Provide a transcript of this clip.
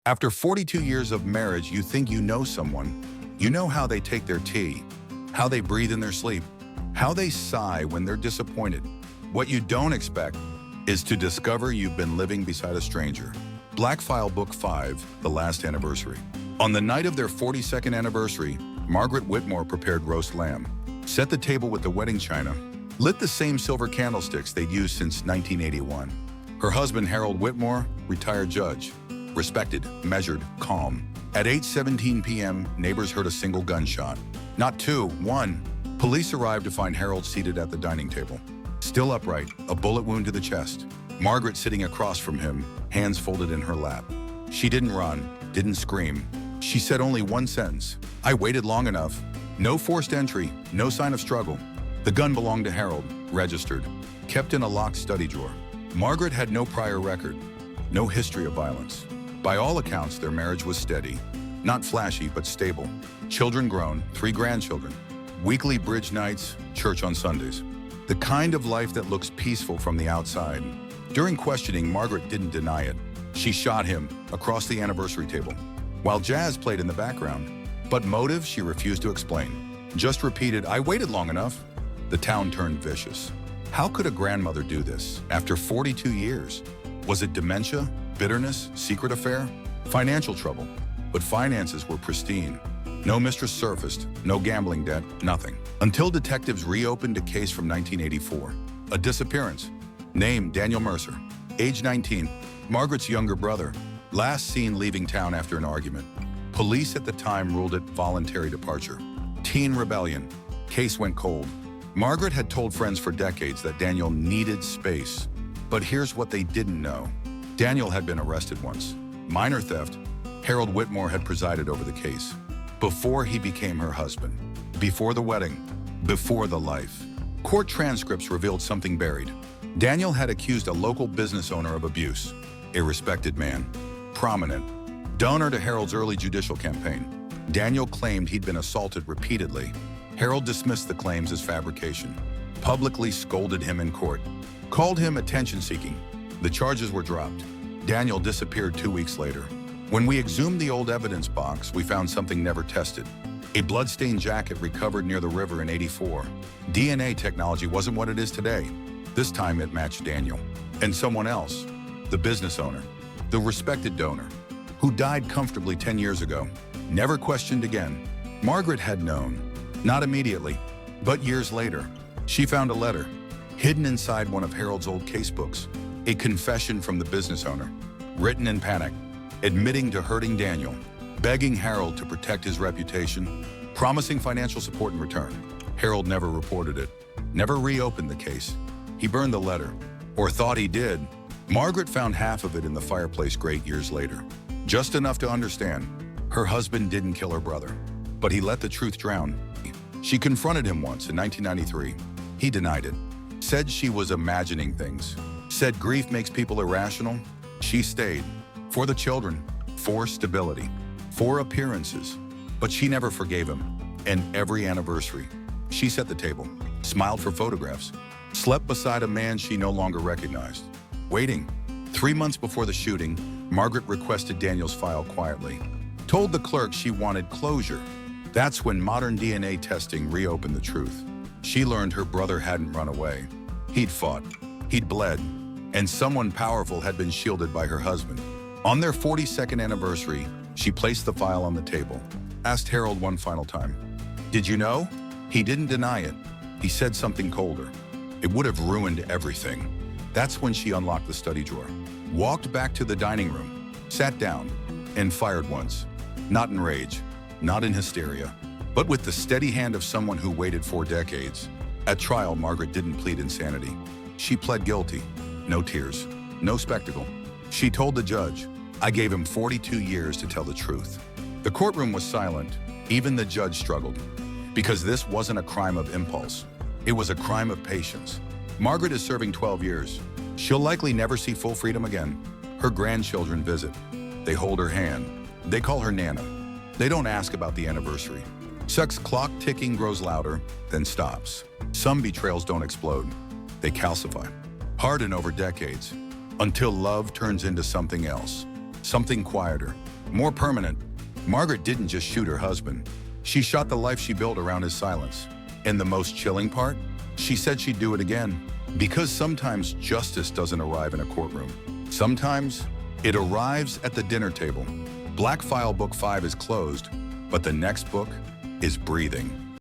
After 42 years of marriage, you think you know someone. You know how they take their tea, how they breathe in their sleep, how they sigh when they're disappointed. What you don't expect is to discover you've been living beside a stranger. Black File Book 5, The Last Anniversary. On the night of their 42nd anniversary, Margaret Whitmore prepared roast lamb, set the table with the wedding china, lit the same silver candlesticks they'd used since 1981. Her husband, Harold Whitmore, retired judge, respected, measured, calm. At 8:17 p.m., neighbors heard a single gunshot. Not two, one. Police arrived to find Harold seated at the dining table, still upright, a bullet wound to the chest. Margaret sitting across from him, hands folded in her lap. She didn't run, didn't scream. She said only one sentence: "I waited long enough." No forced entry, no sign of struggle. The gun belonged to Harold, registered, kept in a locked study drawer. Margaret had no prior record, no history of violence. By all accounts, their marriage was steady, not flashy, but stable. Children grown, 3 grandchildren. Weekly bridge nights, church on Sundays. The kind of life that looks peaceful from the outside. During questioning, Margaret didn't deny it. She shot him across the anniversary table, while jazz played in the background. But motive, she refused to explain. Just repeated, "I waited long enough." The town turned vicious. How could a grandmother do this after 42 years? Was it dementia, bitterness, secret affair, financial trouble? But finances were pristine. No mistress surfaced, no gambling debt, nothing. Until detectives reopened a case from 1984. A disappearance. Name, Daniel Mercer. Age 19. Margaret's younger brother. Last seen leaving town after an argument. Police at the time ruled it voluntary departure. Teen rebellion. Case went cold. Margaret had told friends for decades that Daniel needed space. But here's what they didn't know. Daniel had been arrested once. Minor theft. Harold Whitmore had presided over the case. Before he became her husband. Before the wedding. Before the life. Court transcripts revealed something buried. Daniel had accused a local business owner of abuse. A respected man. Prominent. Donor to Harold's early judicial campaign. Daniel claimed he'd been assaulted repeatedly. Harold dismissed the claims as fabrication. Publicly scolded him in court. Called him attention-seeking. The charges were dropped. Daniel disappeared 2 weeks later. When we exhumed the old evidence box, we found something never tested. A blood-stained jacket recovered near the river in '84. DNA technology wasn't what it is today. This time it matched Daniel. And someone else. The business owner. The respected donor. Who died comfortably 10 years ago. Never questioned again. Margaret had known. Not immediately, but years later. She found a letter, hidden inside one of Harold's old casebooks. A confession from the business owner, written in panic, admitting to hurting Daniel, begging Harold to protect his reputation, promising financial support in return. Harold never reported it, never reopened the case. He burned the letter, or thought he did. Margaret found half of it in the fireplace grate years later. Just enough to understand, her husband didn't kill her brother, but he let the truth drown. She confronted him once in 1993. He denied it, said she was imagining things, said grief makes people irrational. She stayed, for the children, for stability, for appearances. But she never forgave him, and every anniversary, she set the table, smiled for photographs, slept beside a man she no longer recognized. Waiting. 3 months before the shooting, Margaret requested Daniel's file quietly, told the clerk she wanted closure. That's when modern DNA testing reopened the truth. She learned her brother hadn't run away. He'd fought, he'd bled, and someone powerful had been shielded by her husband. On their 42nd anniversary, she placed the file on the table, asked Harold one final time, "Did you know?" He didn't deny it. He said something colder. It would have ruined everything. That's when she unlocked the study drawer, walked back to the dining room, sat down, and fired once. Not in rage, not in hysteria, but with the steady hand of someone who waited 4 decades. At trial, Margaret didn't plead insanity. She pled guilty. No tears, no spectacle. She told the judge, "I gave him 42 years to tell the truth." The courtroom was silent. Even the judge struggled. Because this wasn't a crime of impulse. It was a crime of patience. Margaret is serving 12 years. She'll likely never see full freedom again. Her grandchildren visit. They hold her hand. They call her Nana. They don't ask about the anniversary. Sex clock ticking grows louder, then stops. Some betrayals don't explode. They calcify, harden over decades, until love turns into something else, something quieter, More permanent, Margaret didn't just shoot her husband. She shot the life she built around his silence. And the most chilling part? She said she'd do it again. Because sometimes justice doesn't arrive in a courtroom. Sometimes it arrives at the dinner table. Black File Book 5 is closed, but the next book is breathing.